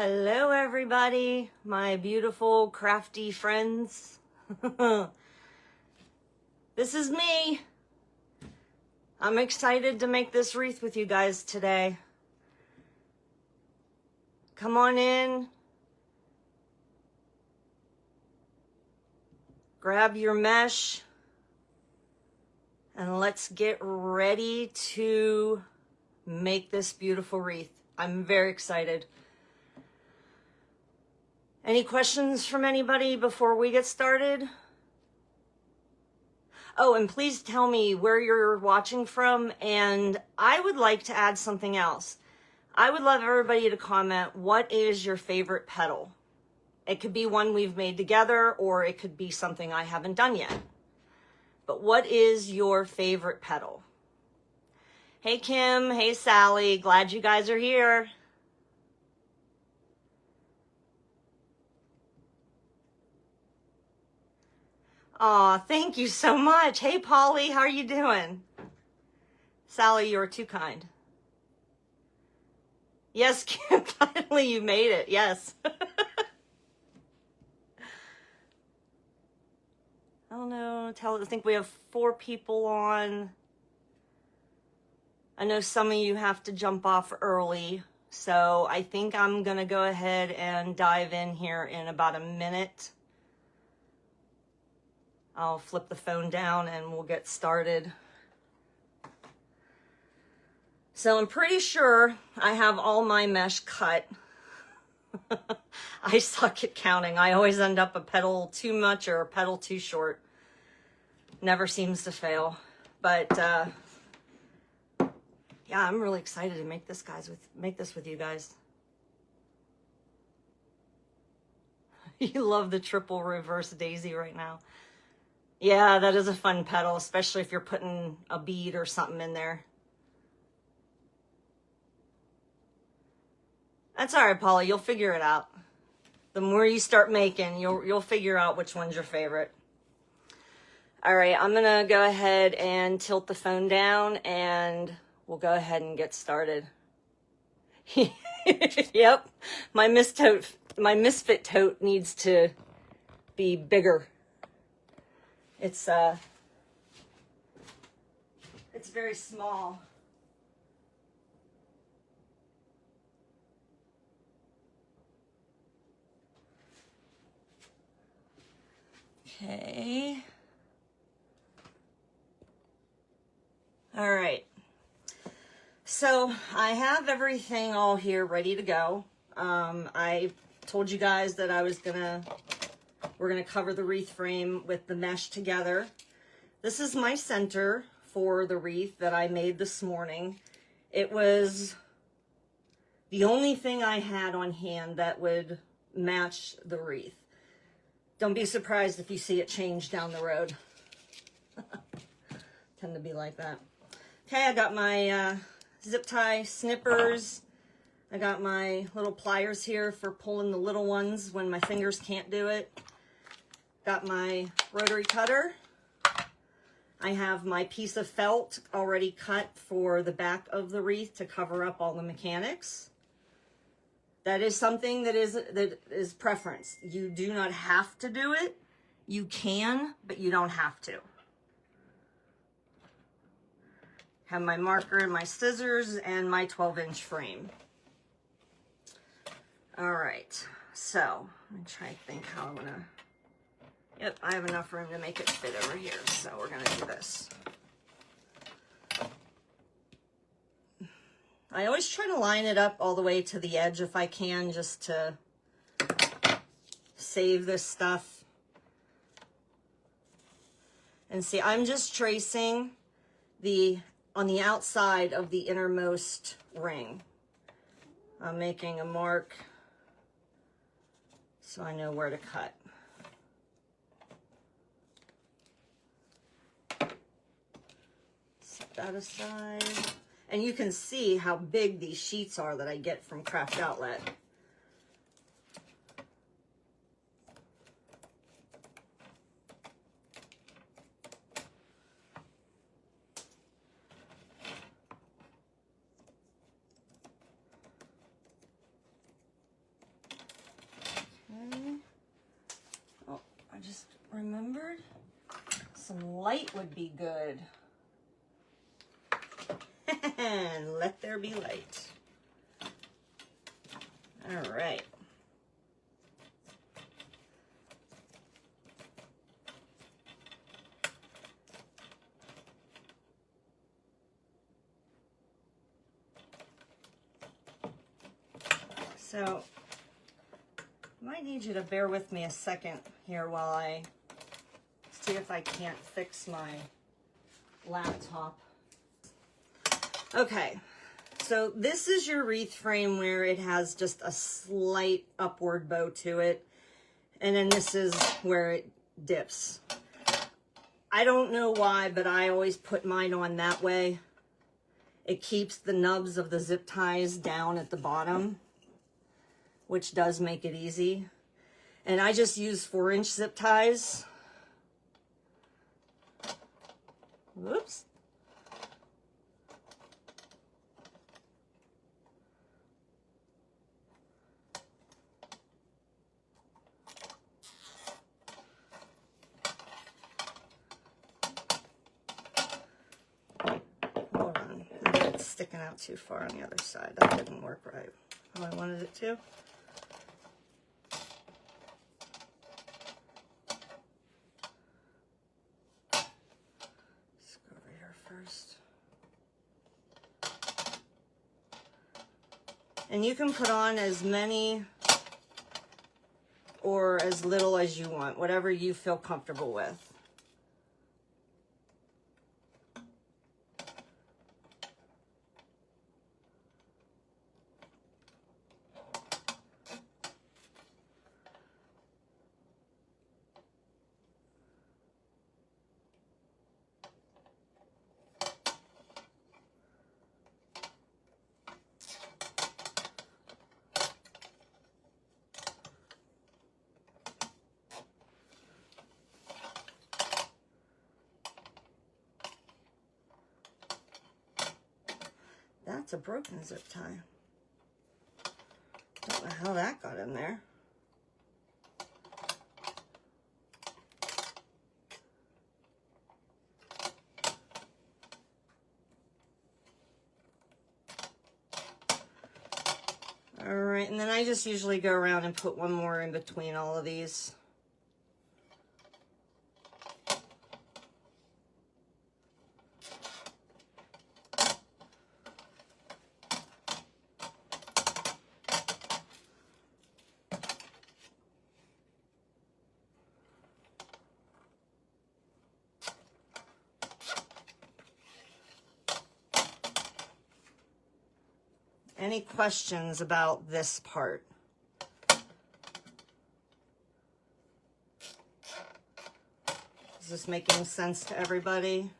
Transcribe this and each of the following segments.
Hello everybody, my beautiful crafty friends. This is me. I'm excited to make this wreath with you guys today. Come on in. Grab your mesh and let's get ready to make this beautiful wreath. I'm very excited. Any questions from anybody before we get started? Oh, and please tell me where you're watching from, and I would like to add something else. I would love everybody to comment, what is your favorite petal? It could be one we've made together, or it could be something I haven't done yet. But what is your favorite petal? Hey Kim, hey Sally, glad you guys are here. Aw, thank you so much. Hey, Polly, how are you doing? Sally, you're too kind. Yes, Kim, finally you made it. Yes. I don't know. I think we have 4 people on. I know some of you have to jump off early, so I think I'm going to go ahead and dive in here in about a minute. I'll flip the phone down and we'll get started. So I'm pretty sure I have all my mesh cut. I suck at counting. I always end up a petal too much or a petal too short. Never seems to fail. But yeah, I'm really excited to make this with you guys. You love the triple reverse daisy right now. Yeah, that is a fun petal, especially if you're putting a bead or something in there. That's all right, Paula. You'll figure it out. The more you start making, you'll figure out which one's your favorite. All right, I'm gonna go ahead and tilt the phone down, and we'll go ahead and get started. Yep, my misfit tote needs to be bigger. It's very small. Okay. All right. So I have everything all here ready to go. I told you guys that we're gonna cover the wreath frame with the mesh together. This is my center for the wreath that I made this morning. It was the only thing I had on hand that would match the wreath. Don't be surprised if you see it change down the road. Tend to be like that. Okay, I got my zip tie snippers. I got my little pliers here for pulling the little ones when my fingers can't do it. Got my rotary cutter. I have my piece of felt already cut for the back of the wreath to cover up all the mechanics. That is something that is preference. You do not have to do it. You can, but you don't have to. Have my marker and my scissors and my 12-inch frame. All right, so let me try to think how I'm gonna. Yep, I have enough room to make it fit over here, so we're gonna do this. I always try to line it up all the way to the edge if I can, just to save this stuff. And see, I'm just tracing on the outside of the innermost ring. I'm making a mark so I know where to cut. Set that aside. And you can see how big these sheets are that I get from Craft Outlet. some light would be good. And let there be light. All right. So, I might need you to bear with me a second here while I see if I can't fix my laptop. Okay, so this is your wreath frame where it has just a slight upward bow to it. And then this is where it dips. I don't know why, but I always put mine on that way. It keeps the nubs of the zip ties down at the bottom, which does make it easy. And I just use 4-inch zip ties. Whoops. Hold on, it's sticking out too far on the other side. That didn't work right how I wanted it to. And you can put on as many or as little as you want, whatever you feel comfortable with. That's a broken zip tie. Don't know how that got in there. All right, and then I just usually go around and put one more in between all of these. Any questions about this part? Is this making sense to everybody?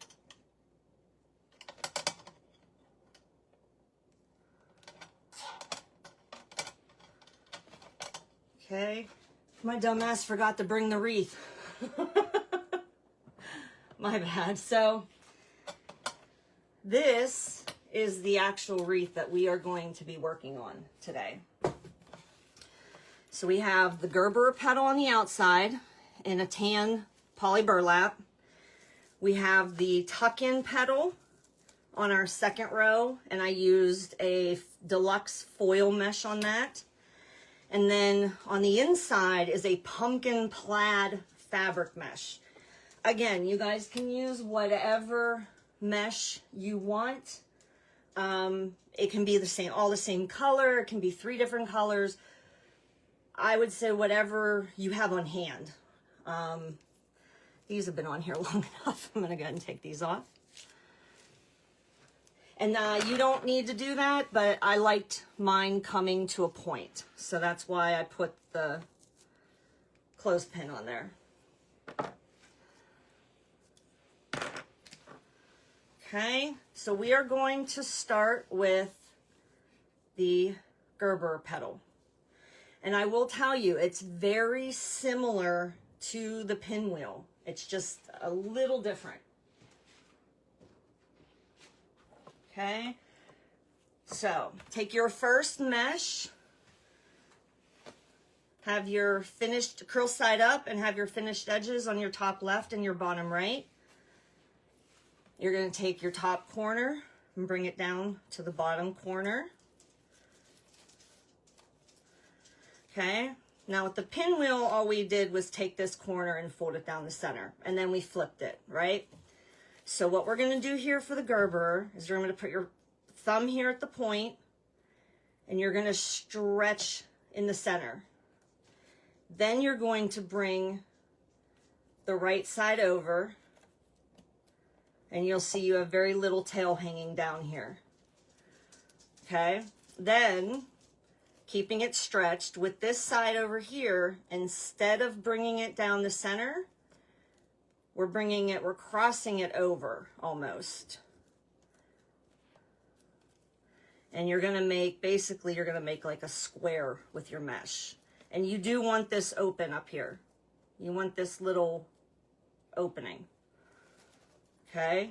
Okay. My dumbass forgot to bring the wreath. My bad. So this is the actual wreath that we are going to be working on today. So we have the Gerber petal on the outside in a tan poly burlap. We have the tuck-in petal on our second row, and I used a deluxe foil mesh on that. And then on the inside is a pumpkin plaid fabric mesh. Again, you guys can use whatever mesh you want. It can be the same, all the same color. It can be 3 different colors. I would say whatever you have on hand. These have been on here long enough. I'm going to go ahead and take these off. And you don't need to do that, but I liked mine coming to a point. So that's why I put the clothespin on there. Okay, so we are going to start with the Gerber petal. And I will tell you, it's very similar to the pinwheel. It's just a little different. Okay, so take your first mesh, have your finished curl side up, and have your finished edges on your top left and your bottom right. You're going to take your top corner and bring it down to the bottom corner. Okay, now with the pinwheel, all we did was take this corner and fold it down the center, and then we flipped it, right? So what we're going to do here for the Gerber is you're going to put your thumb here at the point, and you're going to stretch in the center. Then you're going to bring the right side over, and you'll see you have very little tail hanging down here. Okay, then keeping it stretched with this side over here, instead of bringing it down the center, we're crossing it over almost. And you're gonna make, basically you're gonna make like a square with your mesh. And you do want this open up here. You want this little opening. Okay?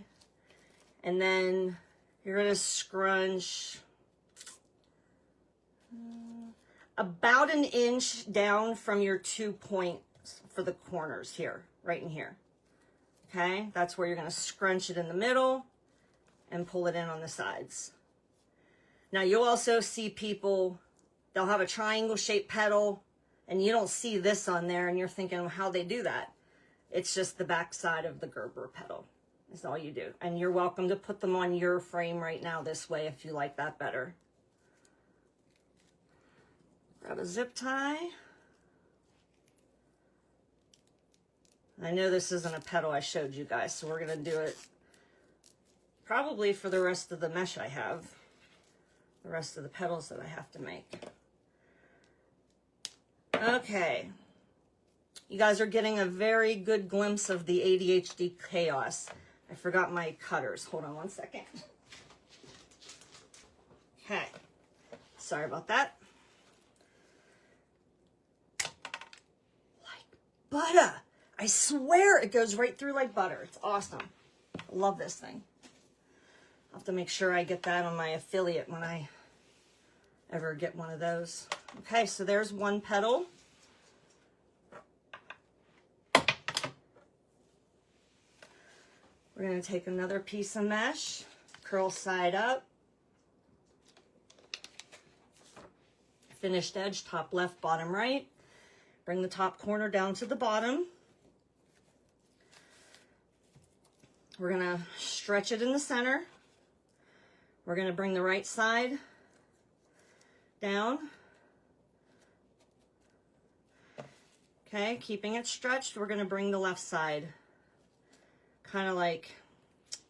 And then you're gonna scrunch about an inch down from your 2 points for the corners here, right in here. Okay, that's where you're going to scrunch it in the middle and pull it in on the sides. Now you'll also see people, they'll have a triangle shaped petal and you don't see this on there and you're thinking, well, how they do that? It's just the back side of the Gerber petal is all you do. And you're welcome to put them on your frame right now this way if you like that better. Grab a zip tie. I know this isn't a petal I showed you guys, so we're going to do it probably for the rest of the mesh I have, the rest of the petals that I have to make. Okay, you guys are getting a very good glimpse of the ADHD chaos. I forgot my cutters. Hold on one second. Okay, sorry about that. Butter. I swear it goes right through like butter. It's awesome. I love this thing. I'll have to make sure I get that on my affiliate when I ever get one of those. Okay, so there's one petal. We're going to take another piece of mesh, curl side up, finished edge, top left, bottom right. Bring the top corner down to the bottom. We're going to stretch it in the center. We're going to bring the right side down. Okay, keeping it stretched, we're going to bring the left side, kind of like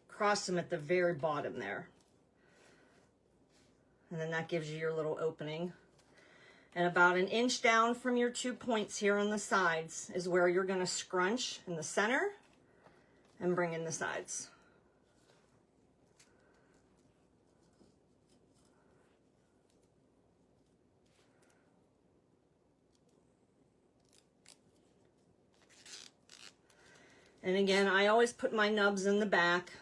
cross them at the very bottom there. And then that gives you your little opening. And about an inch down from your 2 points here on the sides is where you're going to scrunch in the center and bring in the sides. And again, I always put my nubs in the back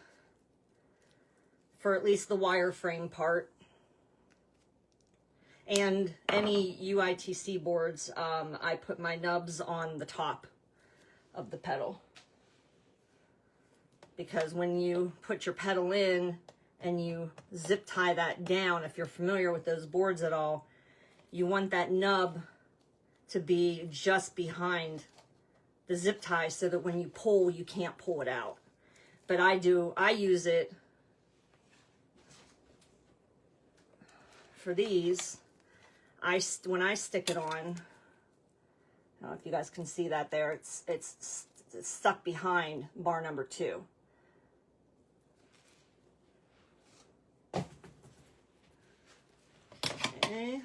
for at least the wireframe part. And any UITC boards, I put my nubs on the top of the petal. Because when you put your petal in and you zip tie that down, if you're familiar with those boards at all, you want that nub to be just behind the zip tie so that when you pull, you can't pull it out. But I use it for these. When I stick it on, I don't know if you guys can see that there, it's stuck behind bar number 2. Okay.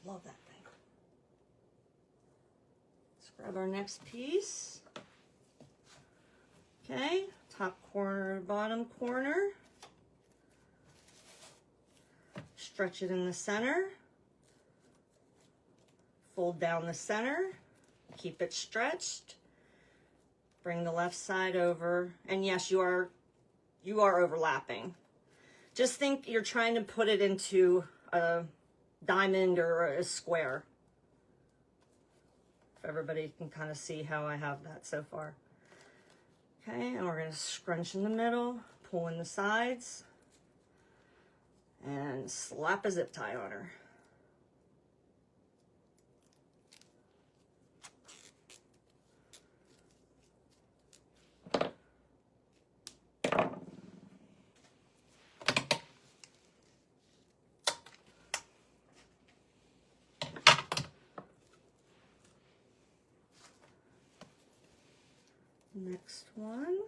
Love that thing. Let's grab our next piece. Okay, top corner, bottom corner. Stretch it in the center. Fold down the center. Keep it stretched. Bring the left side over. And yes, you are overlapping. Just think you're trying to put it into a diamond or a square everybody can kind of see how I have that so far. Okay, and we're going to scrunch in the middle, pull in the sides, and slap a zip tie on her. Next one.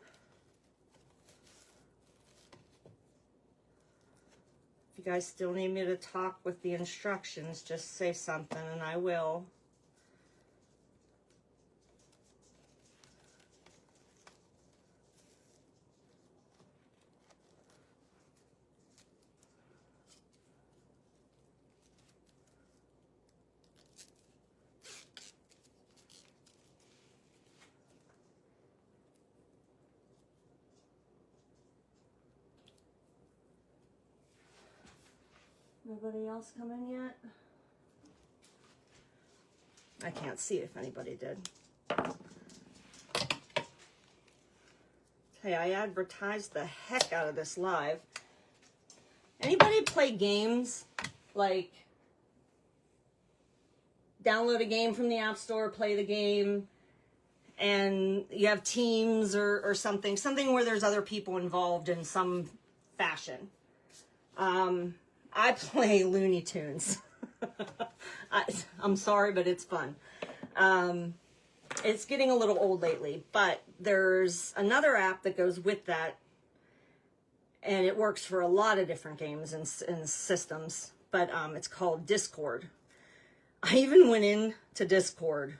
If you guys still need me to talk with the instructions, just say something and I will. Nobody else come in yet? I can't see if anybody did. Hey, I advertised the heck out of this live. Anybody play games? Like, download a game from the App Store, play the game, and you have teams or something where there's other people involved in some fashion. I play Looney Tunes. I'm sorry, but it's fun. It's getting a little old lately, but there's another app that goes with that, and it works for a lot of different games and systems, but it's called Discord. I even went into Discord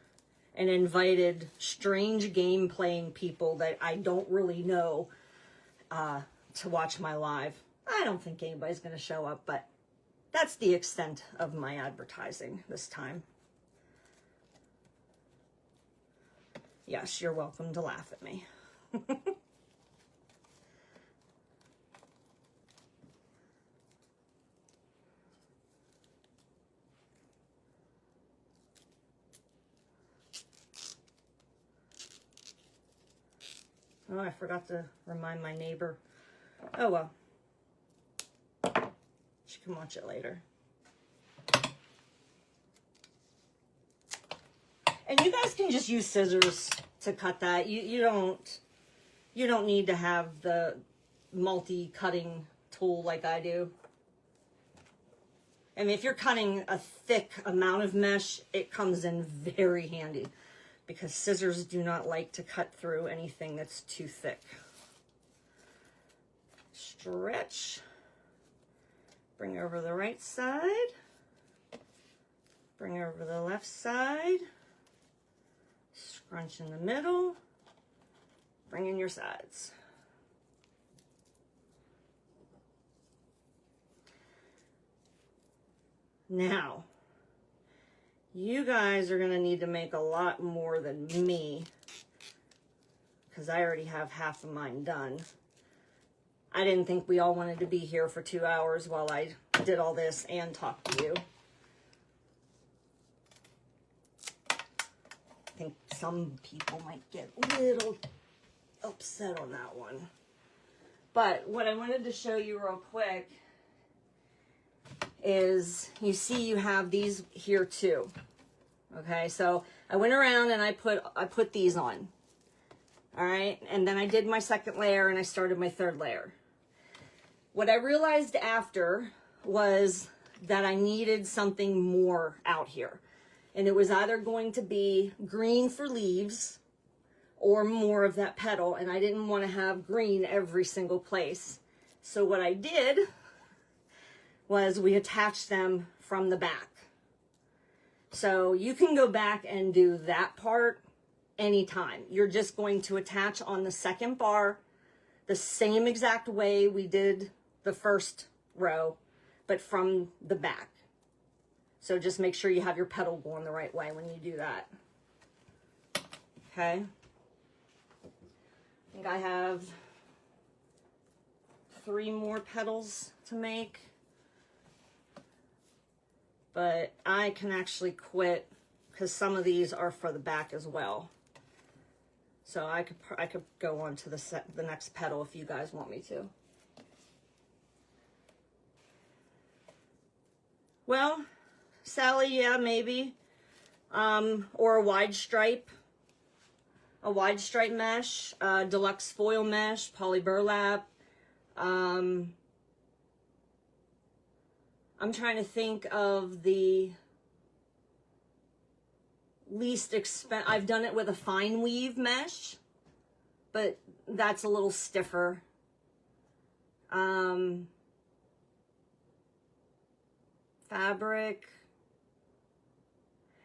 and invited strange game playing people that I don't really know to watch my live. I don't think anybody's going to show up, but that's the extent of my advertising this time. Yes, you're welcome to laugh at me. Oh, I forgot to remind my neighbor. Oh, well. She can watch it later. And you guys can just use scissors to cut that. You don't need to have the multi-cutting tool like I do. I mean, if you're cutting a thick amount of mesh, it comes in very handy because scissors do not like to cut through anything that's too thick. Stretch. Bring over the right side. Bring over the left side. Scrunch in the middle. Bring in your sides. Now, you guys are going to need to make a lot more than me because I already have half of mine done. I didn't think we all wanted to be here for 2 hours while I did all this and talked to you. I think some people might get a little upset on that one. But what I wanted to show you real quick is you see you have these here too. Okay, so I went around and I put these on. All right, and then I did my second layer and I started my third layer. What I realized after was that I needed something more out here. And it was either going to be green for leaves or more of that petal. And I didn't want to have green every single place. So what I did was we attached them from the back. So you can go back and do that part anytime. You're just going to attach on the second bar the same exact way we did the first row, but from the back. So just make sure you have your petal going the right way when you do that. Okay. I think I have 3 more petals to make. But I can actually quit because some of these are for the back as well. So I could go on to the next petal if you guys want me to. Well, Sally, yeah, maybe. Or a wide stripe mesh, deluxe foil mesh, poly burlap. I'm trying to think of the least expensive. I've done it with a fine weave mesh, but that's a little stiffer. Fabric.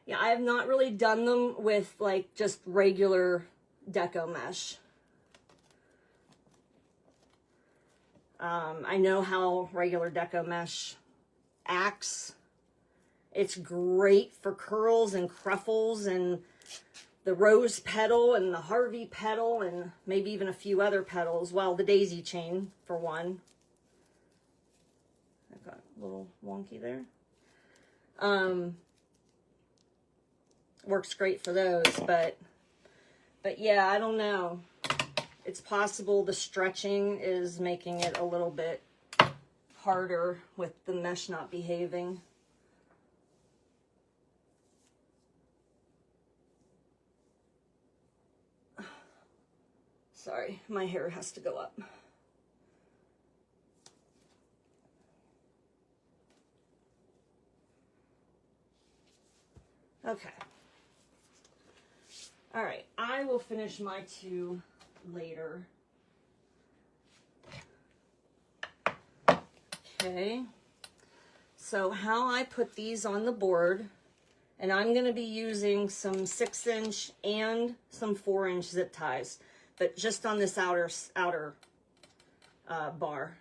Yeah, I have not really done them with like just regular deco mesh. I know how regular deco mesh acts. It's great for curls and cruffles and the rose petal and the Harvey petal and maybe even a few other petals. Well, the daisy chain for one. I got a little wonky there. Works great for those, but yeah, I don't know. It's possible the stretching is making it a little bit harder with the mesh not behaving. Sorry, my hair has to go up. Okay. All right, I will finish my two later. Okay, so how I put these on the board, and I'm going to be using some 6-inch and some 4-inch zip ties, but just on this outer bar.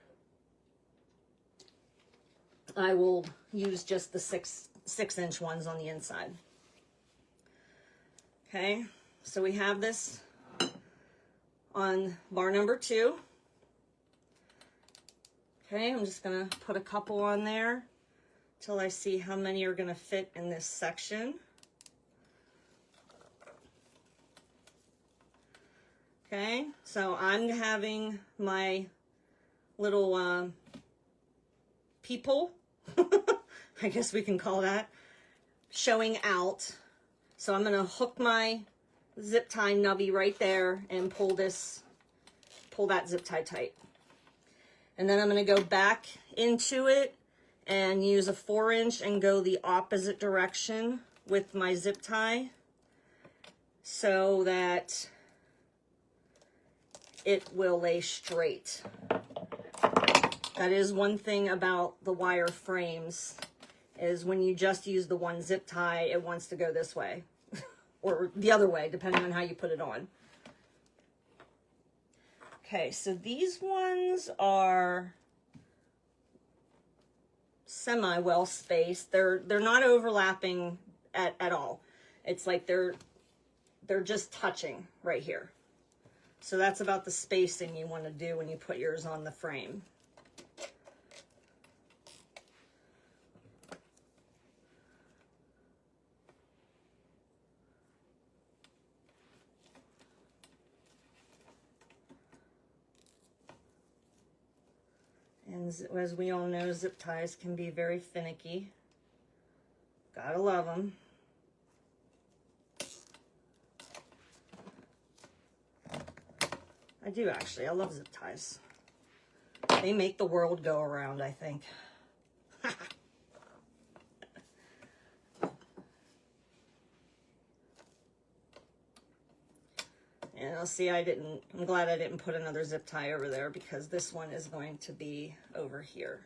I will use just the 6-inch ones on the inside. Okay, so we have this on bar number 2. Okay, I'm just gonna put a couple on there till I see how many are gonna fit in this section. Okay, so I'm having my little peephole, I guess we can call that, showing out. So I'm gonna hook my zip tie nubby right there and pull that zip tie tight. And then I'm gonna go back into it and use a 4-inch and go the opposite direction with my zip tie so that it will lay straight. That is one thing about the wire frames, is when you just use the one zip tie, it wants to go this way or the other way, depending on how you put it on. Okay, so these ones are semi well spaced. They're not overlapping at all. It's like they're just touching right here. So that's about the spacing you want to do when you put yours on the frame. And as we all know, zip ties can be very finicky. Gotta love them. I do actually. I love zip ties. They make the world go around, I think. And I'll see, I'm glad I didn't put another zip tie over there because this one is going to be over here.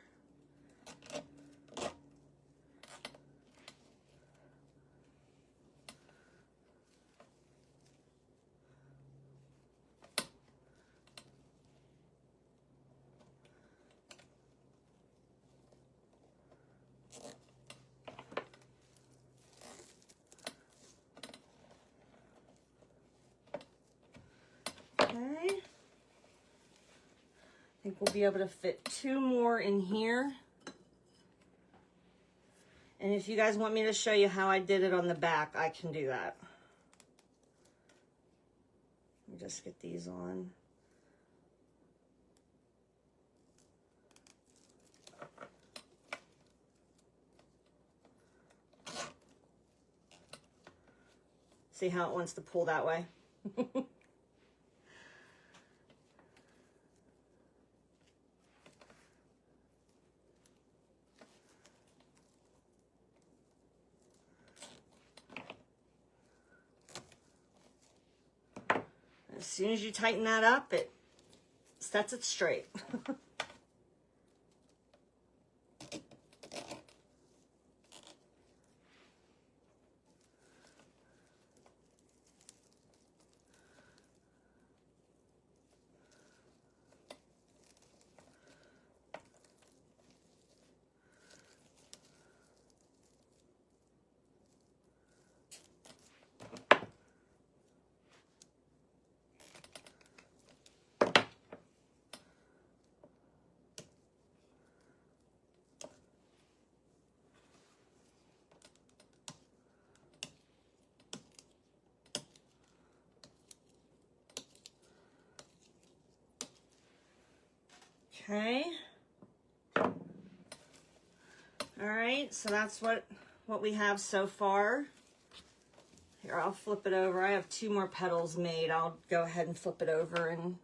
Okay, I think we'll be able to fit 2 more in here. And if you guys want me to show you how I did it on the back, I can do that. Let me just get these on. See how it wants to pull that way? As soon as you tighten that up, it sets it straight. Okay. All right, so that's what we have so far. Here, I'll flip it over. I have 2 more petals made. I'll go ahead and flip it over and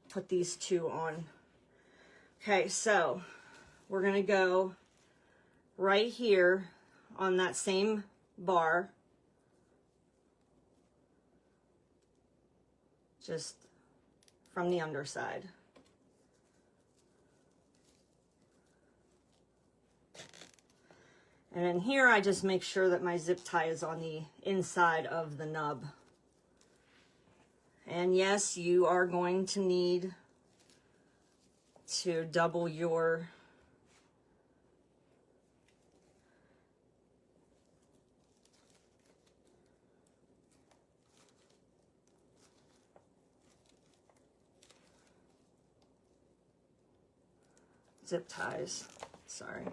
put these 2 on. Okay, so we're gonna go right here on that same bar. Just from the underside. And then here, I just make sure that my zip tie is on the inside of the nub. And yes, you are going to need to double your zip ties. Sorry.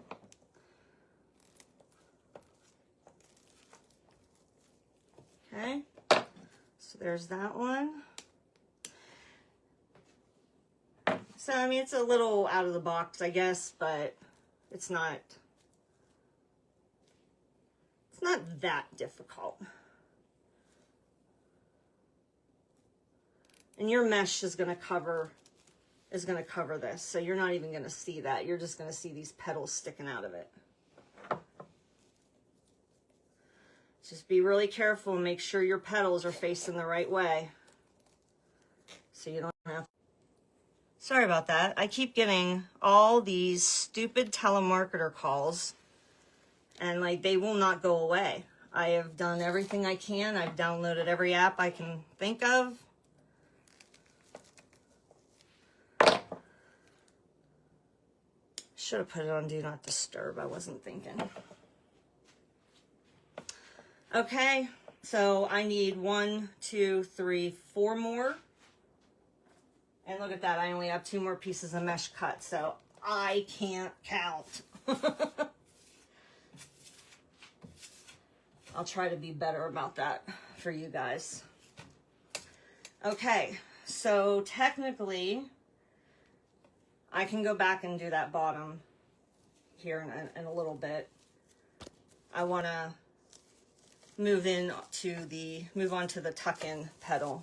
Okay, so there's that one. So, I mean, it's a little out of the box, I guess, but it's not that difficult. And your mesh is going to cover this, so you're not even going to see that. You're just going to see these petals sticking out of it. Just be really careful and make sure your petals are facing the right way, so you don't have. Sorry about that. I keep getting all these stupid telemarketer calls, and like they will not go away. I have done everything I can. I've downloaded every app I can think of. Should have put it on Do Not Disturb. I wasn't thinking. Okay, so I need 1, 2, 3, 4 more. And look at that, I only have 2 more pieces of mesh cut, so I can't count. I'll try to be better about that for you guys. Okay, so technically, I can go back and do that bottom here in a little bit. I want to move on to the tuck-in petal.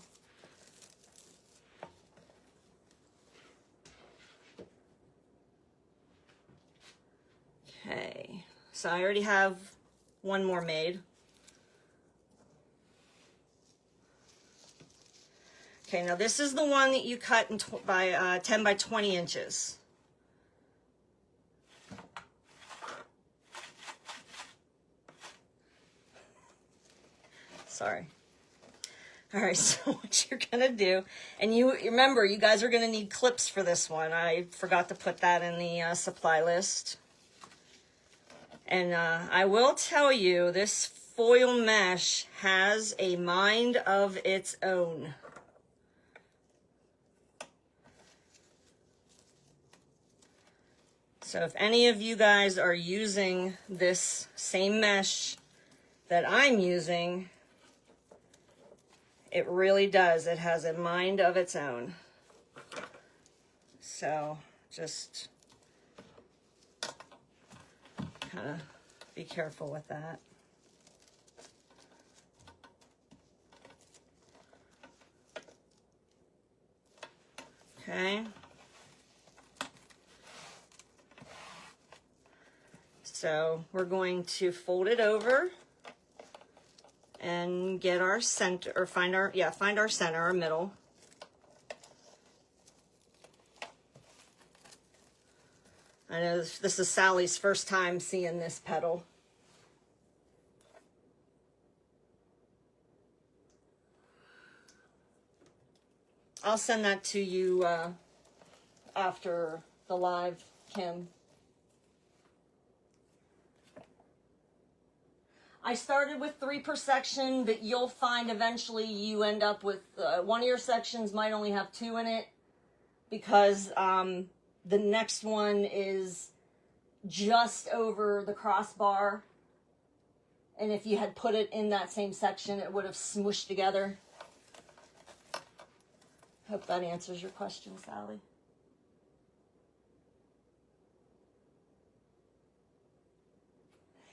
Okay, so I already have 1 more made. Okay, now this is the one that you cut in 10 by 20 inches. Sorry. All right, so what you're gonna do, and you remember, you guys are gonna need clips for this one. I forgot to put that in the supply list. And I will tell you, this foil mesh has a mind of its own. So if any of you guys are using this same mesh that I'm using, it really does. It has a mind of its own. So just kind of be careful with that. Okay. So we're going to fold it over and get our center, or find our center, our middle. I know this is Sally's first time seeing this petal. I'll send that to you after the live, Kim. I started with 3 per section, but you'll find eventually you end up with one of your sections might only have 2 in it, because the next one is just over the crossbar, and if you had put it in that same section, it would have smooshed together. Hope that answers your question, Sally.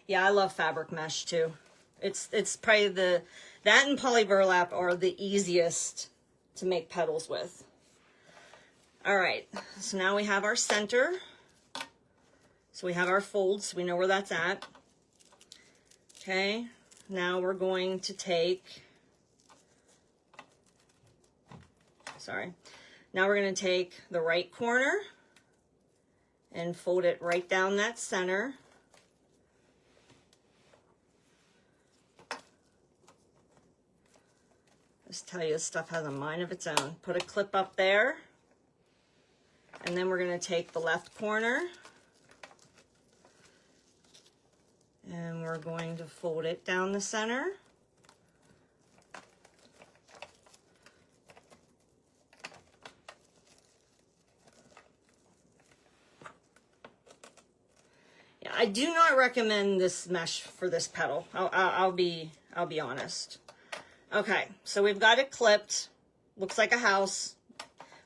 Yeah, I love fabric mesh too. It's probably that and poly burlap are the easiest to make petals with. All right, so now we have our center. So we have our folds, so we know where that's at. Okay, now we're going to take, now we're going to take the right corner and fold it right down that center. Just tell you, this stuff has a mind of its own. Put a clip up there, and then we're going to take the left corner and we're going to fold it down the center. Yeah, I do not recommend this mesh for this petal. I'll be honest. Okay, so we've got it clipped. Looks like a house.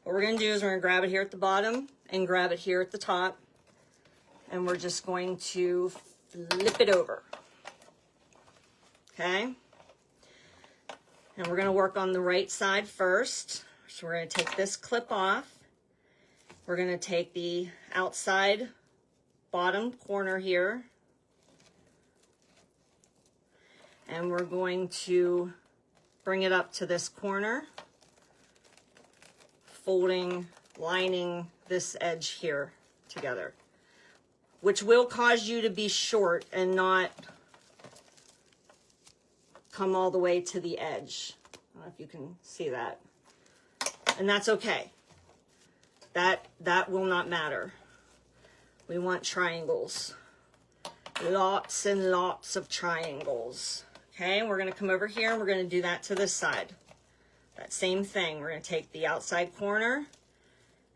What we're going to do is we're going to grab it here at the bottom and grab it here at the top. And we're just going to flip it over. Okay? And we're going to work on the right side first. So we're going to take this clip off. We're going to take the outside bottom corner here. And we're going to bring it up to this corner, folding, lining this edge here together, which will cause you to be short and not come all the way to the edge. I don't know if you can see that. And that's okay. That will not matter. We want triangles. Lots and lots of triangles. Okay, we're going to come over here and we're going to do that to this side. That same thing. We're going to take the outside corner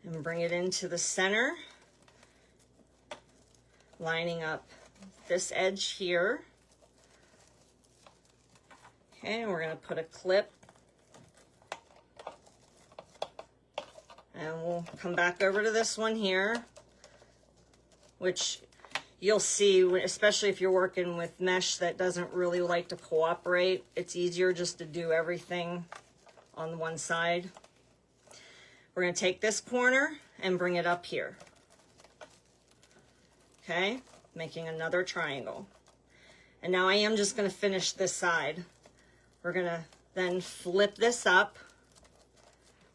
and bring it into the center, lining up this edge here. Okay, and we're going to put a clip. And we'll come back over to this one here, which you'll see, especially if you're working with mesh that doesn't really like to cooperate, it's easier just to do everything on one side. We're going to take this corner and bring it up here. Okay, making another triangle. And now I am just going to finish this side. We're going to then flip this up.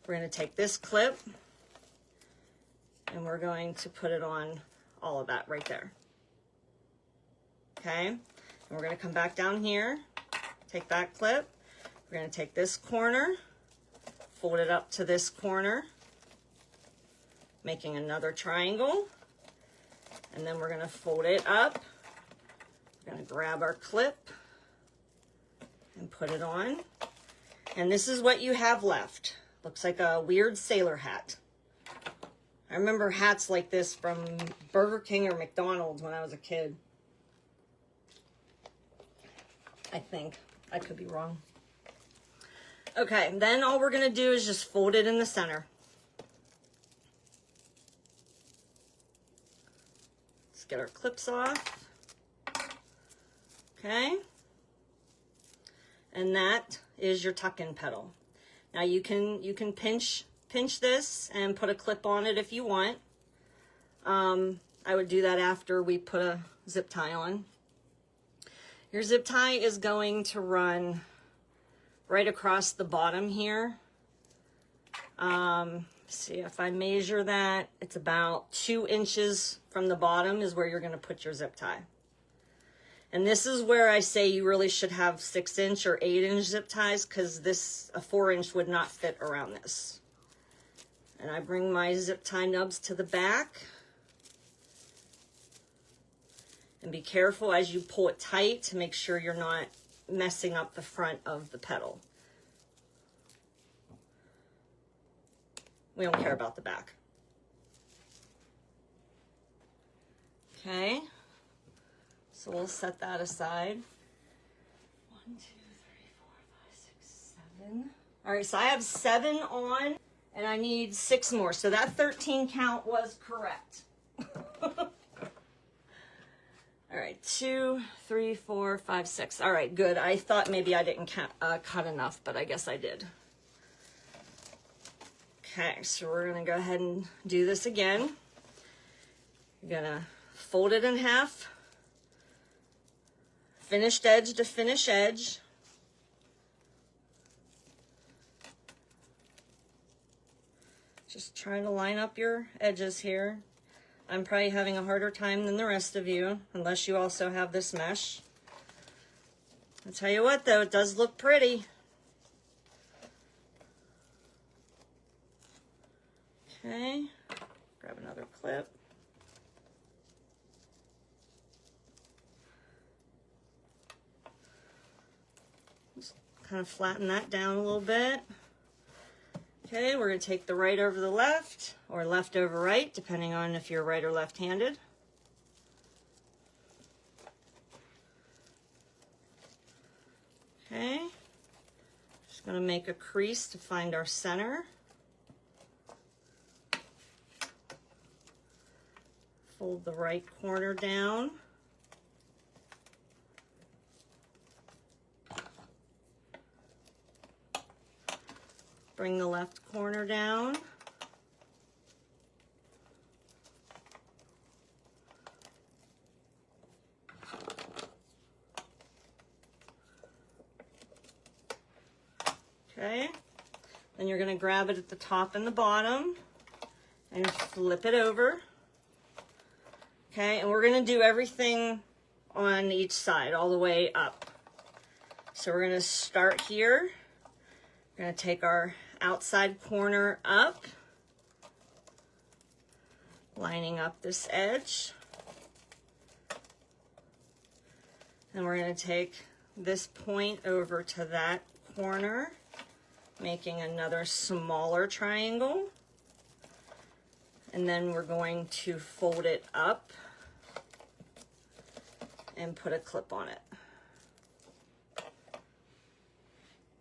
We're going to take this clip and we're going to put it on all of that right there. Okay, and we're going to come back down here, take that clip, we're going to take this corner, fold it up to this corner, making another triangle, and then we're going to fold it up. We're going to grab our clip and put it on, and this is what you have left. Looks like a weird sailor hat. I remember hats like this from Burger King or McDonald's when I was a kid. I think. I could be wrong. Okay, then all we're going to do is just fold it in the center. Let's get our clips off. Okay. And that is your tuck-in petal. Now you can pinch this and put a clip on it if you want. I would do that after we put a zip tie on. Your zip tie is going to run right across the bottom here. See if I measure that, it's about 2 inches from the bottom is where you're going to put your zip tie. And this is where I say you really should have 6-inch or 8-inch zip ties, because a 4-inch would not fit around this. And I bring my zip tie nubs to the back. And be careful as you pull it tight to make sure you're not messing up the front of the petal. We don't care about the back. Okay. So we'll set that aside. 1, 2, 3, 4, 5, 6, 7. All right, so I have 7 on, and I need 6 more. So that 13 count was correct. All right, 2, 3, 4, 5, 6. All right, good. I thought maybe I didn't cut enough, but I guess I did. Okay, so we're gonna go ahead and do this again. You're gonna fold it in half. Finished edge to finish edge. Just trying to line up your edges here. I'm probably having a harder time than the rest of you, unless you also have this mesh. I'll tell you what though, it does look pretty. Okay, grab another clip. Just kind of flatten that down a little bit. Okay, we're going to take the right over the left, or left over right, depending on if you're right or left-handed. Okay, just going to make a crease to find our center. Fold the right corner down. Bring the left corner down. Okay, then you're going to grab it at the top and the bottom and flip it over. Okay, and we're going to do everything on each side all the way up. So we're going to start here. We're going to take our outside corner up, lining up this edge. And we're going to take this point over to that corner, making another smaller triangle. And then we're going to fold it up and put a clip on it.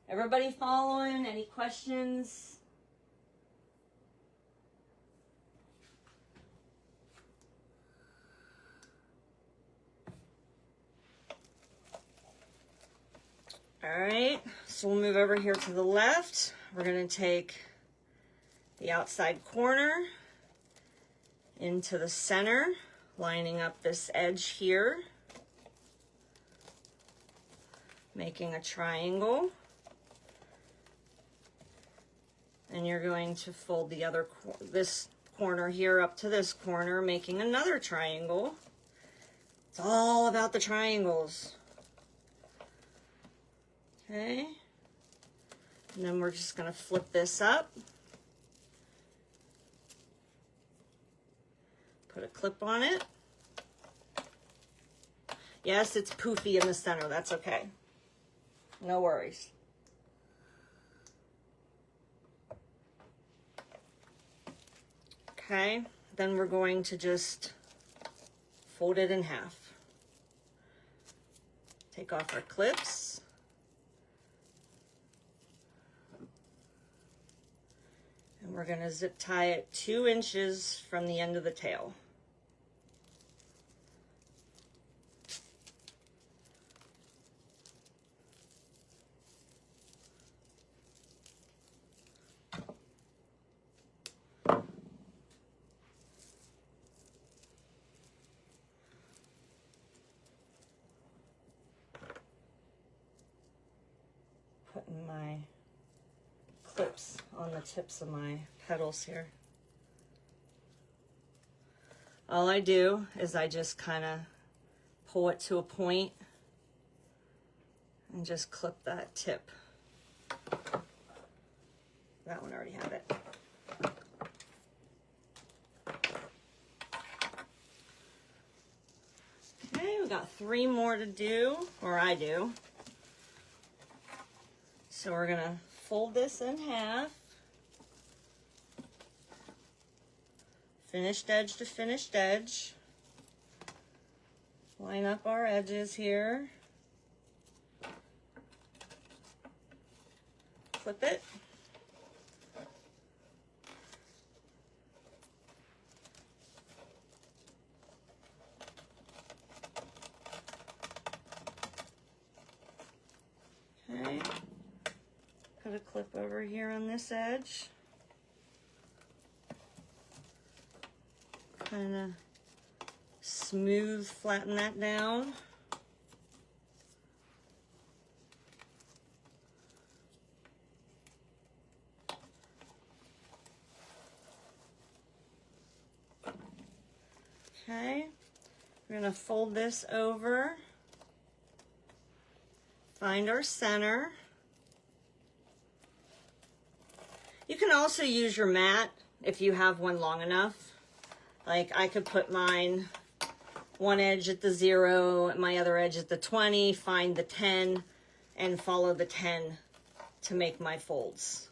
Everybody following? Any questions? All right, so we'll move over here to the left. We're going to take the outside corner into the center, lining up this edge here, making a triangle. And you're going to fold the other this corner here up to this corner, making another triangle. It's all about the triangles. Okay. And then we're just going to flip this up. Put a clip on it. Yes, it's poofy in the center. That's okay. No worries. Okay, then we're going to just fold it in half. Take off our clips. And we're going to zip tie it 2 inches from the end of the tail. Putting my clips on the tips of my petals here. All I do is I just kind of pull it to a point and just clip that tip. That one already had it. Okay, we got 3 more to do, or I do. So we're gonna fold this in half, finished edge to finished edge, line up our edges here, clip it, okay. Put a clip over here on this edge. Kind of smooth, flatten that down. Okay, we're going to fold this over, find our center. You can also use your mat if you have one long enough. Like I could put mine one edge at the 0, my other edge at the 20, find the 10, and follow the 10 to make my folds.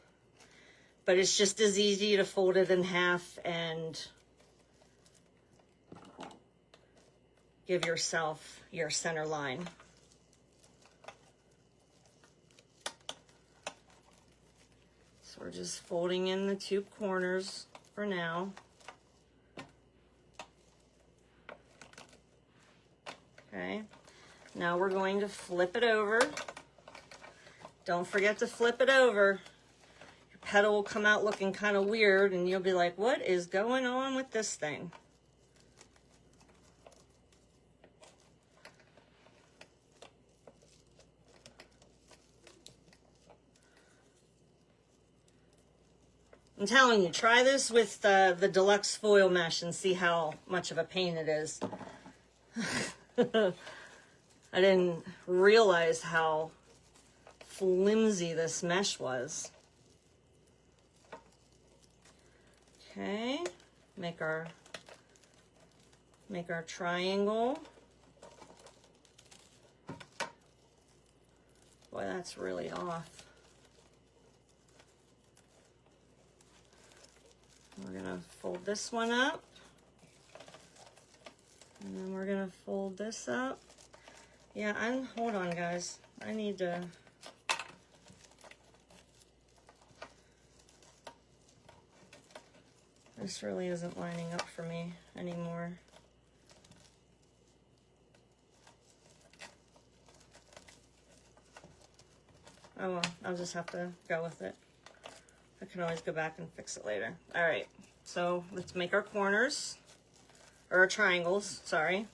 But it's just as easy to fold it in half and give yourself your center line. We're just folding in the 2 corners for now. Okay, now we're going to flip it over. Don't forget to flip it over. Your petal will come out looking kind of weird and you'll be like, what is going on with this thing? I'm telling you, try this with the deluxe foil mesh and see how much of a pain it is. I didn't realize how flimsy this mesh was. Okay, make our triangle. Boy, that's really off. We're gonna fold this one up, and then we're gonna fold this up. Yeah, hold on guys, I need to, this really isn't lining up for me anymore. Oh well, I'll just have to go with it. I can always go back and fix it later. All right, so let's make our corners, or our triangles, sorry.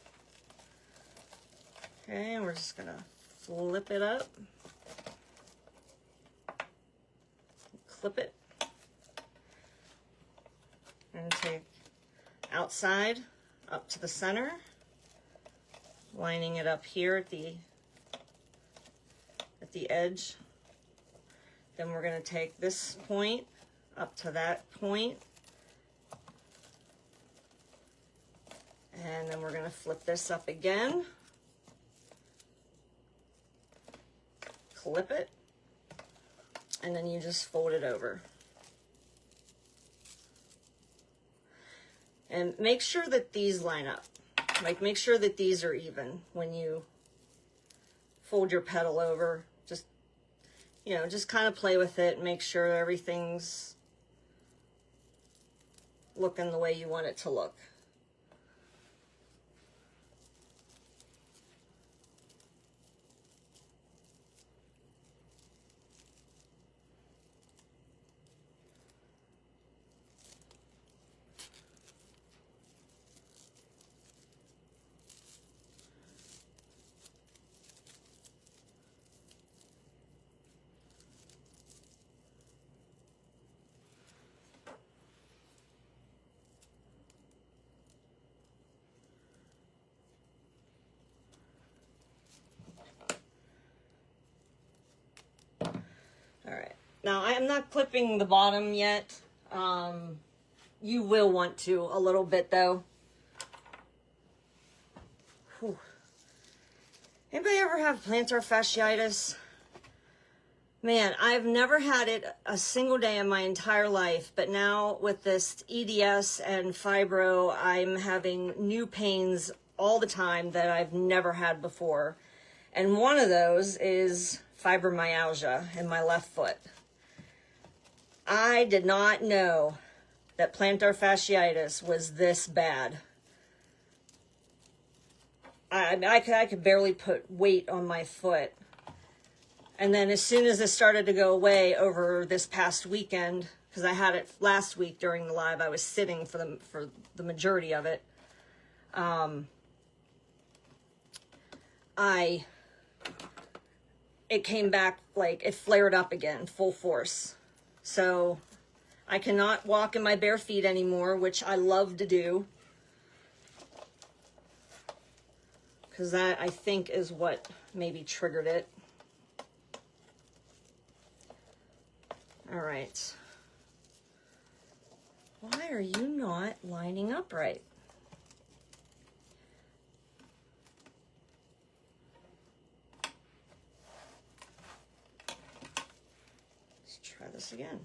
Okay, and we're just gonna flip it up, clip it, and take outside up to the center, lining it up here at the edge. Then we're going to take this point up to that point, and then we're going to flip this up again, clip it, and then you just fold it over. And make sure that these line up. Like, make sure that these are even when you fold your petal over. Just, you know, just kind of play with it and make sure everything's looking the way you want it to look. Now, I am not clipping the bottom yet. You will want to a little bit, though. Whew. Anybody ever have plantar fasciitis? Man, I've never had it a single day in my entire life, but now with this EDS and fibro, I'm having new pains all the time that I've never had before. And one of those is fibromyalgia in my left foot. I did not know that plantar fasciitis was this bad. I could barely put weight on my foot. And then as soon as it started to go away over this past weekend, because I had it last week during the live, I was sitting for the majority of it. It came back, like, it flared up again, full force. So I cannot walk in my bare feet anymore, which I love to do. Because that, I think, is what maybe triggered it. All right. Why are you not lining up right? Let's try this again.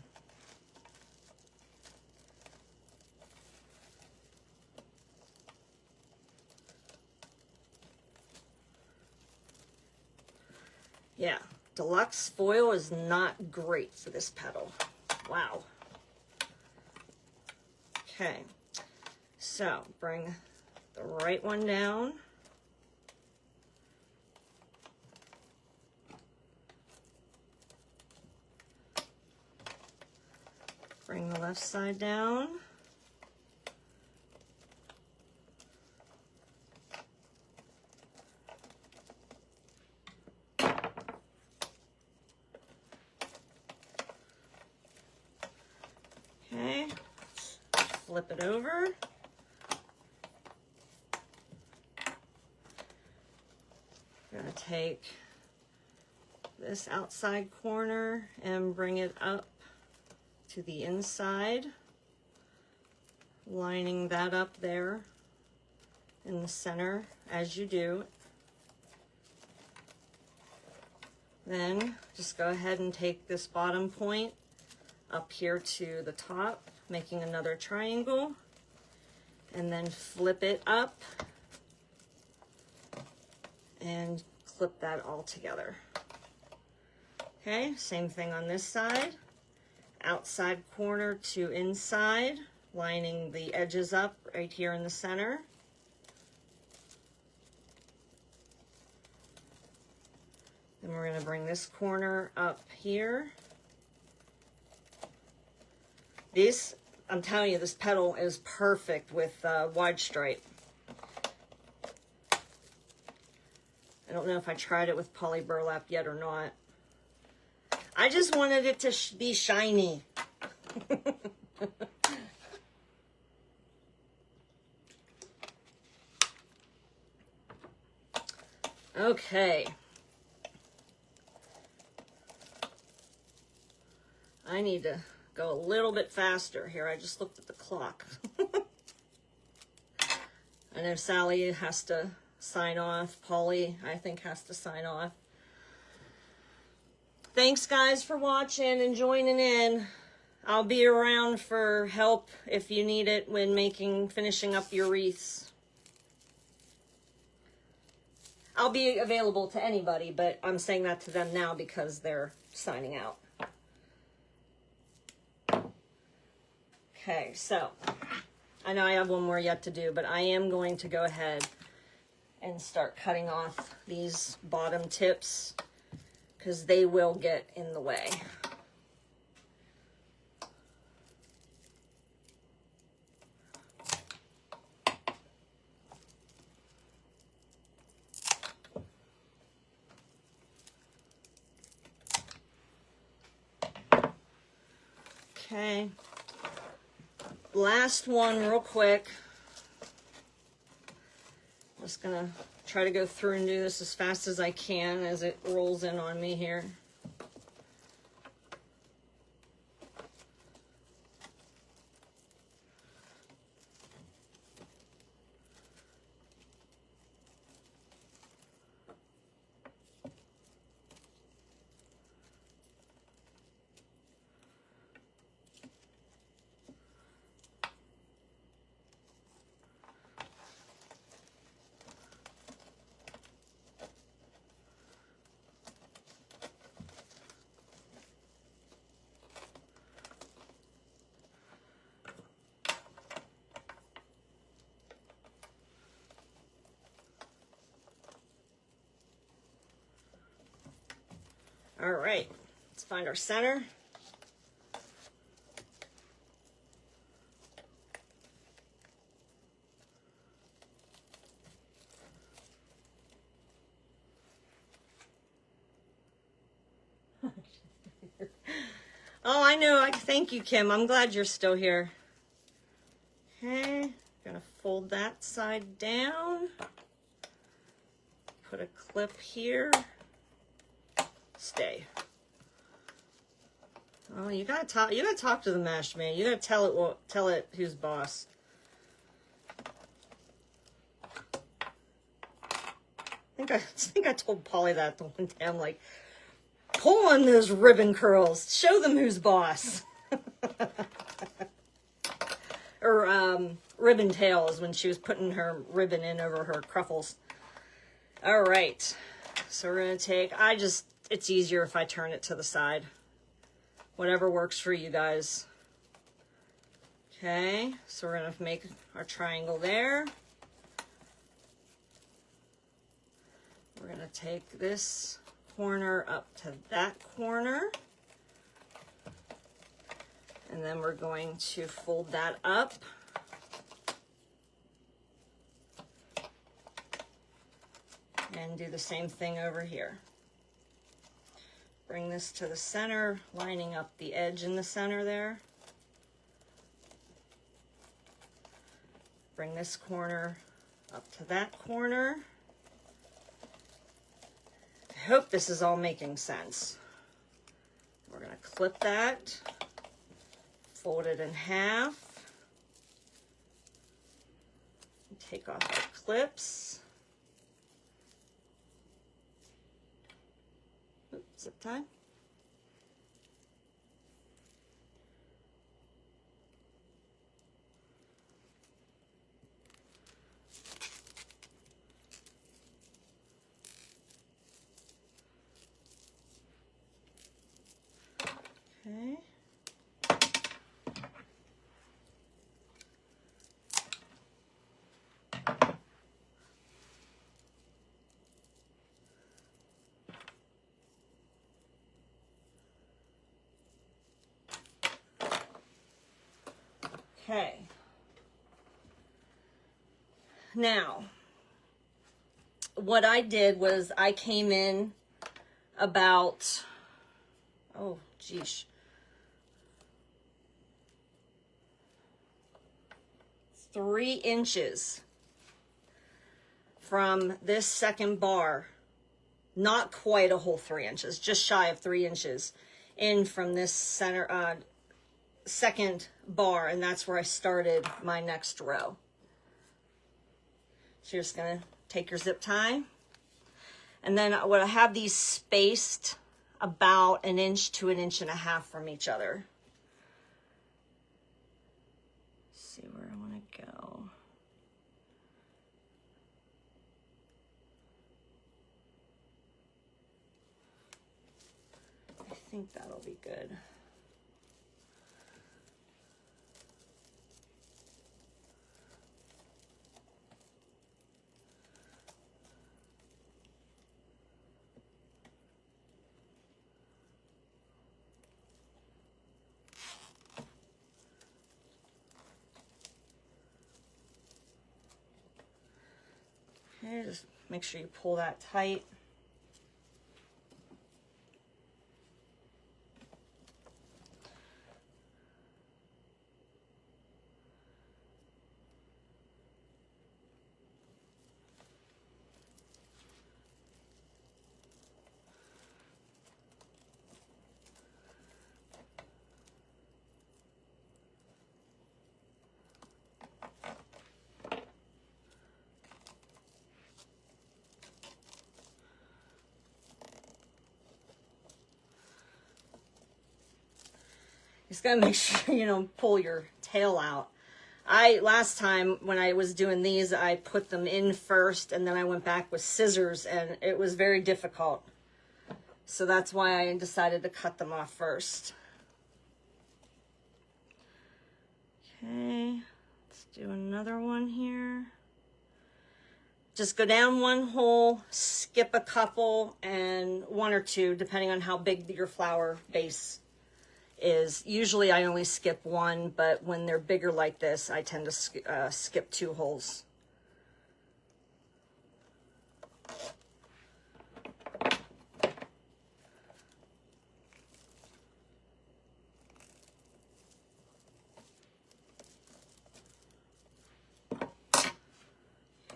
Yeah, deluxe foil is not great for this petal. Wow. Okay, so bring the right one down. Bring the left side down. Okay, flip it over. I'm going to take this outside corner and bring it up to the inside, lining that up there in the center as you do. Then just go ahead and take this bottom point up here to the top, making another triangle, and then flip it up and clip that all together. Okay, same thing on this side. Outside corner to inside, lining the edges up right here in the center. Then we're going to bring this corner up here. This, I'm telling you, this petal is perfect with wide stripe. I don't know if I tried it with poly burlap yet or not. I just wanted it to be shiny. Okay. I need to go a little bit faster here. I just looked at the clock. I know Sally has to sign off. Polly, I think, has to sign off. Thanks, guys, for watching and joining in. I'll be around for help if you need it when finishing up your wreaths. I'll be available to anybody, but I'm saying that to them now because they're signing out. Okay, so I know I have one more yet to do, but I am going to go ahead and start cutting off these bottom tips because they will get in the way. Okay, last one real quick. I'm just gonna try to go through and do this as fast as I can as it rolls in on me here. All right, let's find our center. Oh, I know. Thank you, Kim. I'm glad you're still here. Okay, gonna fold that side down. Put a clip here. Stay. Oh, you gotta talk. You gotta talk to the mesh, man. You gotta tell it who's boss. I think I told Polly that the one day. I'm like, pull on those ribbon curls. Show them who's boss. Or ribbon tails when she was putting her ribbon in over her cruffles. All right. So we're gonna take. It's easier if I turn it to the side. Whatever works for you guys. Okay, so we're gonna make our triangle there. We're gonna take this corner up to that corner. And then we're going to fold that up. And do the same thing over here. Bring this to the center, lining up the edge in the center there. Bring this corner up to that corner. I hope this is all making sense. We're going to clip that, fold it in half, take off our clips. Zip tie. Okay. Okay. Now, what I did was I came in about, oh, geez. 3 inches from this second bar, not quite a whole 3 inches, just shy of 3 inches in from this center, second bar, and that's where I started my next row. So you're just gonna take your zip tie, and then what I have these spaced about 1 inch to 1.5 inches from each other. think that'll be good. Okay, just make sure you pull that tight. Just gotta make sure you don't pull your tail out. Last time when I was doing these, I put them in first and then I went back with scissors and it was very difficult. So that's why I decided to cut them off first. Okay, let's do another one here. Just go down one hole, skip a couple, and one or two, depending on how big your flower base is. Usually I only skip one, but when they're bigger like this, I tend to skip 2 holes.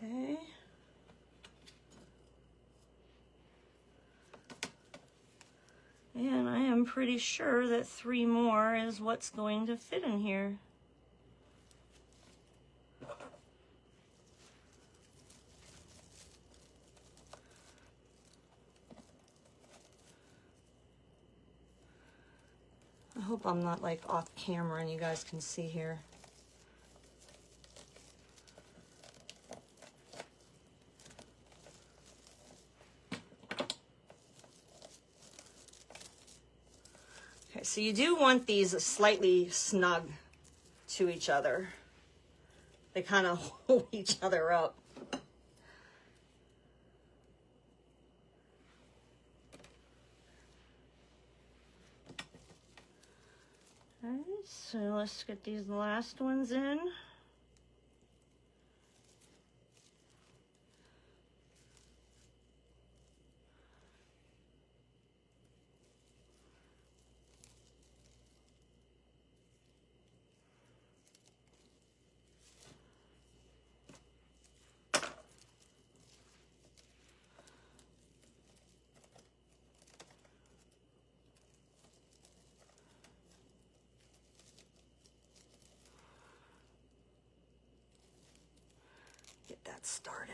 Okay. And I am pretty sure that 3 more is what's going to fit in here. I hope I'm not like off camera and you guys can see here. So you do want these slightly snug to each other. They kind of hold each other up. All right, so let's get these last ones in. Get that started.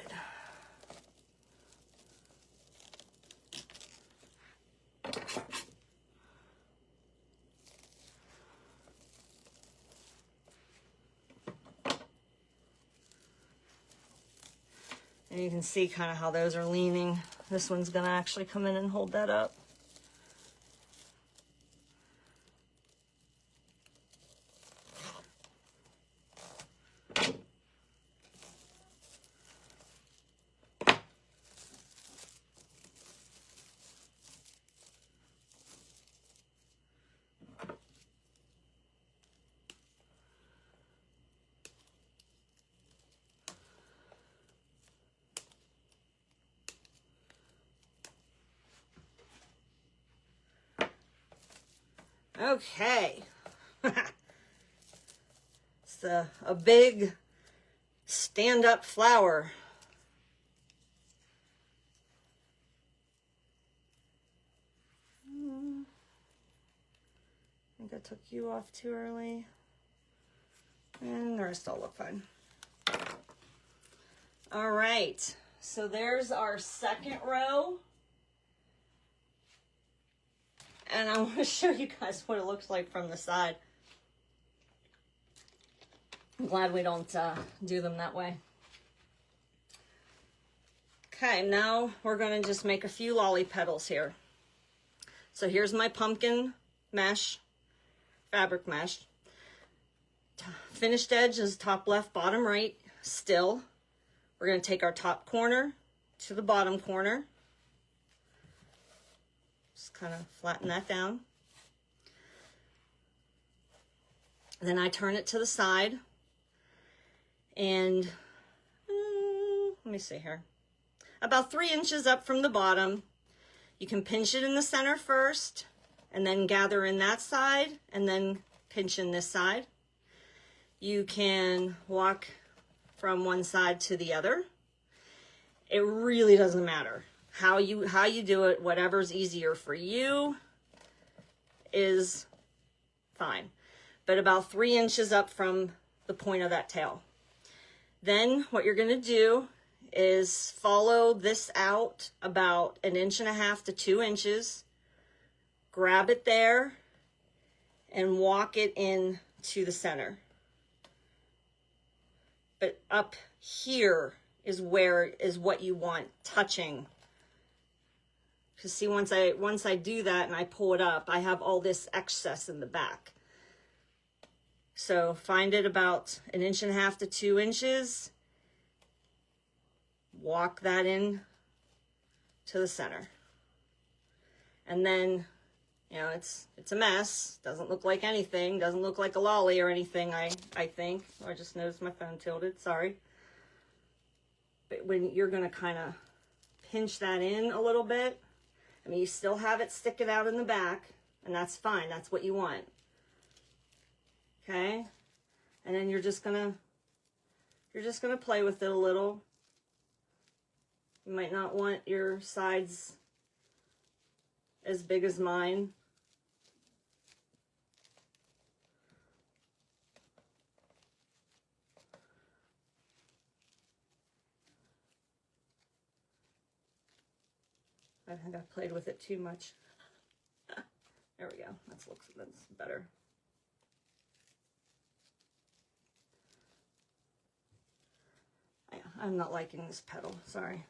And you can see kind of how those are leaning. This one's going to actually come in and hold that up. Okay. It's a big stand-up flower. I think I took you off too early. And the rest all look fine. All right. So there's our second row. And I want to show you guys what it looks like from the side. I'm glad we don't do them that way. Okay, now we're going to just make a few lolly petals here. So here's my pumpkin mesh, fabric mesh. Finished edge is top left, bottom right, still. We're going to take our top corner to the bottom corner. Just kind of flatten that down. Then I turn it to the side. And let me see here. About 3 inches up from the bottom. You can pinch it in the center first, and then gather in that side, and then pinch in this side. You can walk from one side to the other. It really doesn't matter how you do it. Whatever's easier for you is fine. But about 3 inches up from the point of that tail. Then what you're going to do is follow this out about 1.5 to 2 inches. Grab it there and walk it in to the center. But up here is what you want touching. Because see, once I do that and I pull it up, I have all this excess in the back. So find it about 1.5 to 2 inches. Walk that in to the center. And then, you know, it's a mess. Doesn't look like anything. Doesn't look like a lolly or anything, I think. I just noticed my phone tilted. Sorry. But when you're going to kind of pinch that in a little bit, I mean, you still have it sticking out in the back, and that's fine. That's what you want. Okay? And then you're just going to play with it a little. You might not want your sides as big as mine. I think I played with it too much. There we go. That's better. Yeah, I'm not liking this petal. Sorry.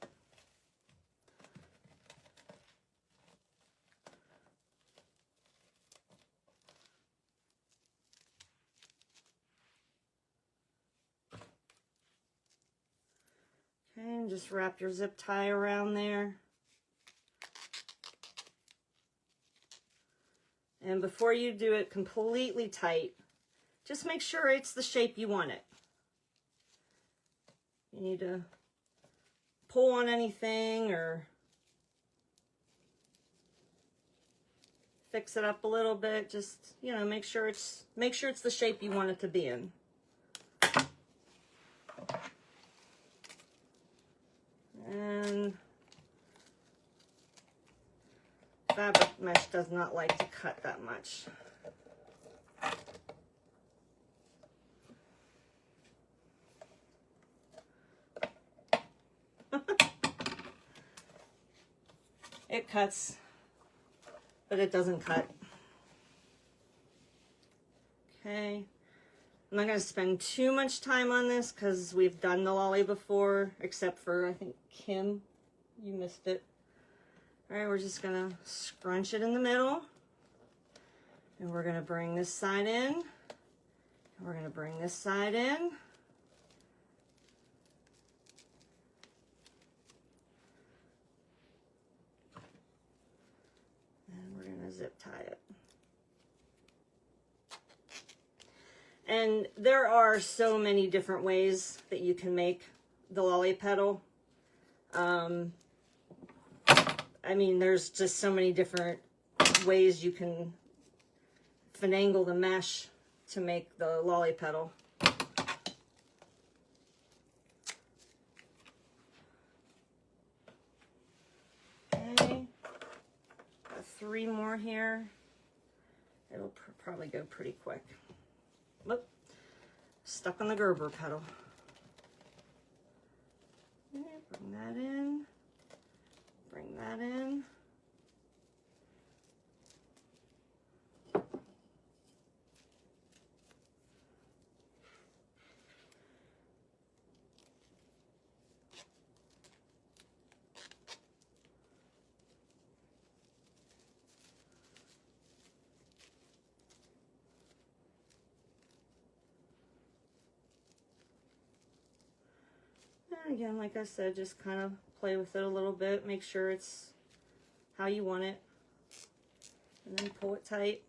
Okay, and just wrap your zip tie around there. And before you do it completely tight, just make sure it's the shape you want it. You need to pull on anything or fix it up a little bit. Just, you know, make sure it's the shape you want it to be in. And fabric mesh does not like to cut that much. It cuts, but it doesn't cut. Okay. I'm not going to spend too much time on this because we've done the lolly before, except for, I think, Kim, you missed it. All right, we're just going to scrunch it in the middle. And we're going to bring this side in. And we're going to bring this side in. And we're going to zip tie it. And there are so many different ways that you can make the lolly petal. I mean, there's just so many different ways you can finagle the mesh to make the lolly petal. Okay, got 3 more here. It'll probably go pretty quick. Whoop, stuck on the Gerber petal. Okay, bring that in. Bring that in. And again, like I said, just kind of play with it a little bit. Make sure it's how you want it. And then pull it tight.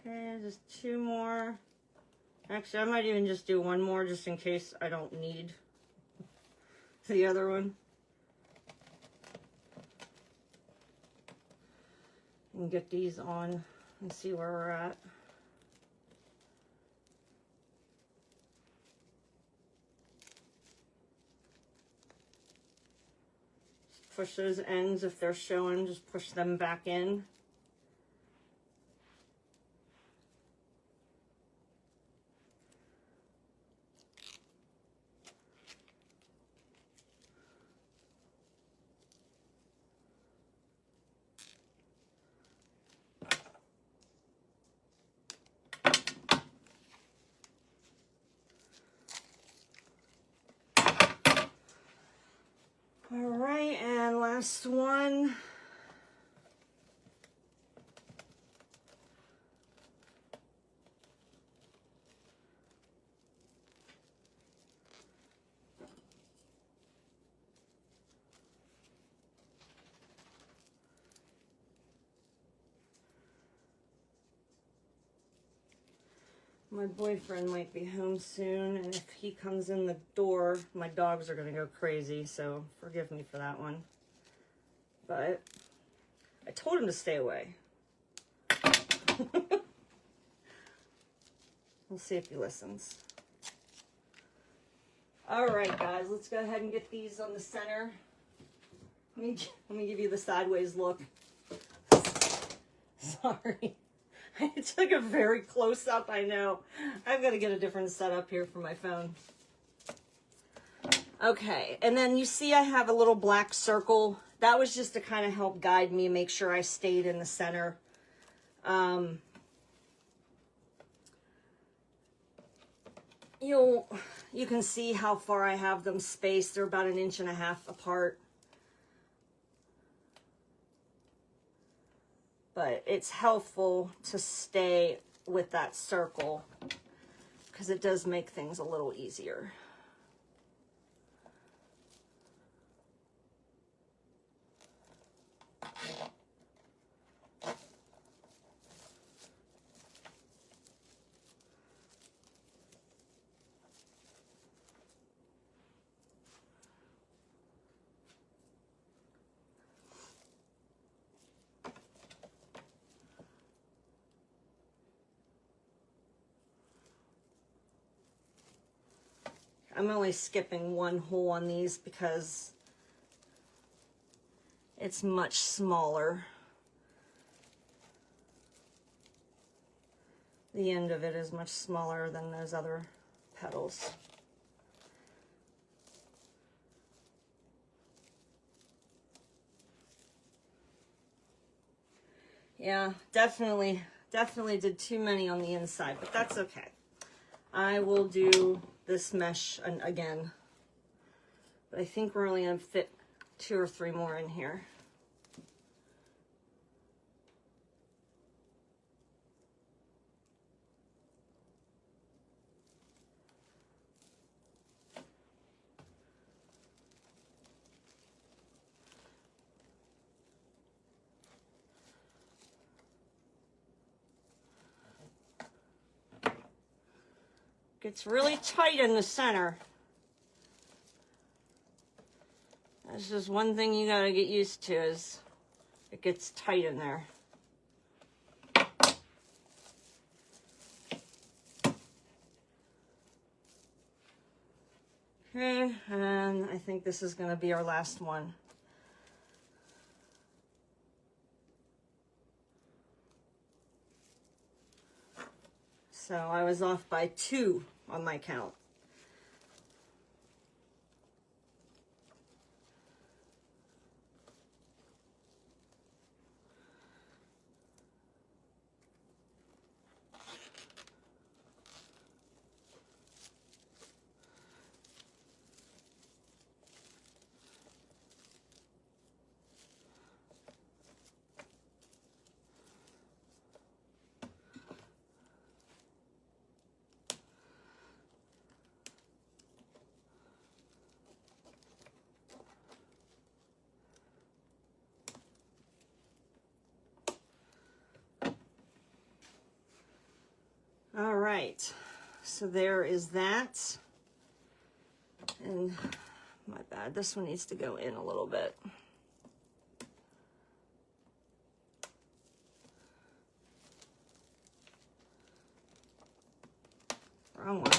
Okay, just 2 more. Actually, I might even just do 1 more just in case I don't need the other one. And get these on and see where we're at. Just push those ends if they're showing, just push them back in. All right, and last one. My boyfriend might be home soon, and if he comes in the door, my dogs are going to go crazy, so forgive me for that one. But I told him to stay away. We'll see if he listens. All right, guys, let's go ahead and get these on the center. Let me give you the sideways look. Sorry. I took a very close up, I know. I've got to get a different setup here for my phone. Okay, and then you see I have a little black circle. That was just to kind of help guide me and make sure I stayed in the center. You can see how far I have them spaced. They're about 1.5 inches apart. But it's helpful to stay with that circle because it does make things a little easier. I'm only skipping 1 hole on these because it's much smaller. The end of it is much smaller than those other petals. Yeah, definitely did too many on the inside, but that's okay. I will do this mesh again, but I think we're only gonna fit 2 or 3 more in here. Gets really tight in the center. That's just one thing you gotta get used to, is it gets tight in there. Okay, and I think this is gonna be our last one. So I was off by 2 on my count. right, so there is that. And my bad, this one needs to go in a little bit. Wrong one.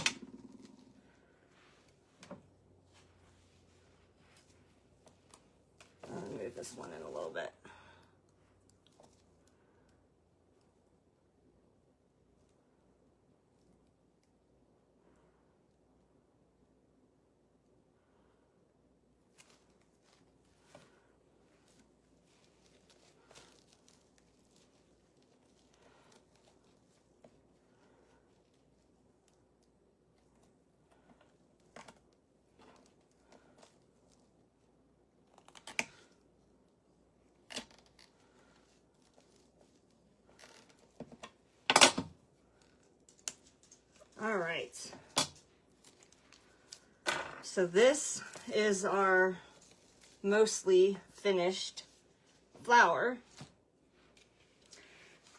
I'll move this one in a little bit. All right, so this is our mostly finished flower.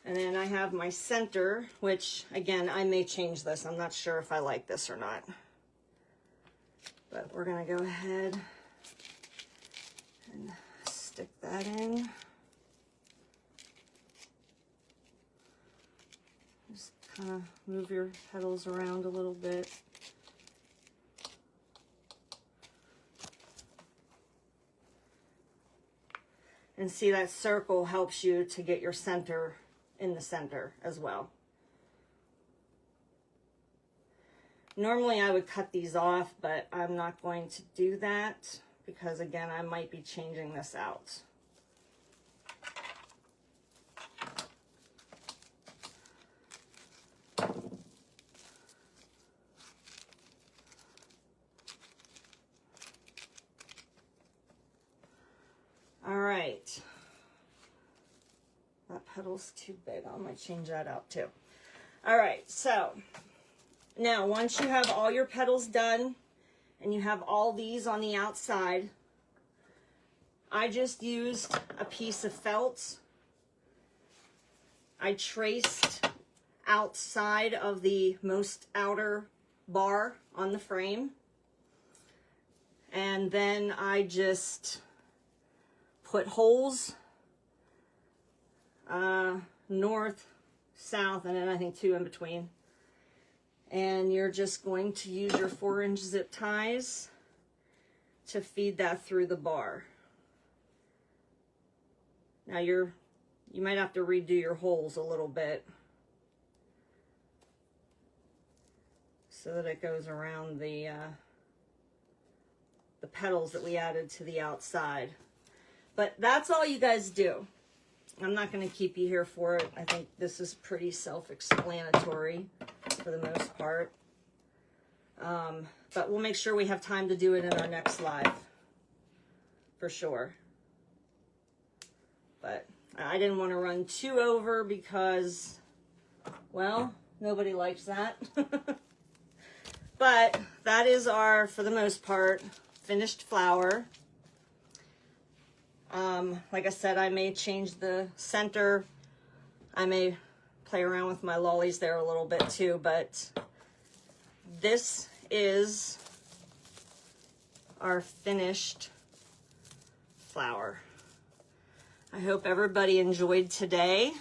And then I have my center, which again, I may change this. I'm not sure if I like this or not. But we're gonna go ahead and stick that in. Just kind of move your petals around a little bit. And see, that circle helps you to get your center in the center as well. Normally I would cut these off, but I'm not going to do that because again, I might be changing this out. All right, that petal's too big. I might change that out too. All right, so now once you have all your petals done and you have all these on the outside, I just used a piece of felt. I traced outside of the most outer bar on the frame, and then I just put holes north, south, and then I think 2 in between. And you're just going to use your 4-inch zip ties to feed that through the bar. Now you might have to redo your holes a little bit so that it goes around the petals that we added to the outside. But that's all you guys do. I'm not going to keep you here for it. I think this is pretty self-explanatory for the most part. But we'll make sure we have time to do it in our next live, for sure. But I didn't want to run too over because, well, nobody likes that. But that is our, for the most part, finished flower. Like I said, I may change the center. I may play around with my lollies there a little bit too, but this is our finished flower. I hope everybody enjoyed today.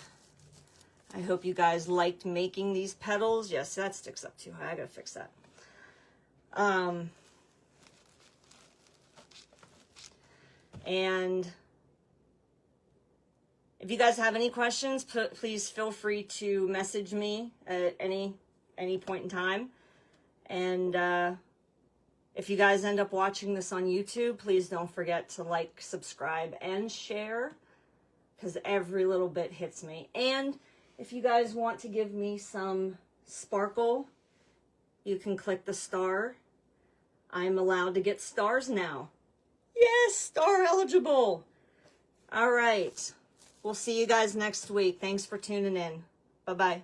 I hope you guys liked making these petals. Yes, that sticks up too high. I gotta fix that. And if you guys have any questions, please feel free to message me at any point in time. And if you guys end up watching this on YouTube, please don't forget to like, subscribe, and share, because every little bit hits me. And if you guys want to give me some sparkle, you can click the star. I'm allowed to get stars now. Yes, star eligible. All right. We'll see you guys next week. Thanks for tuning in. Bye-bye.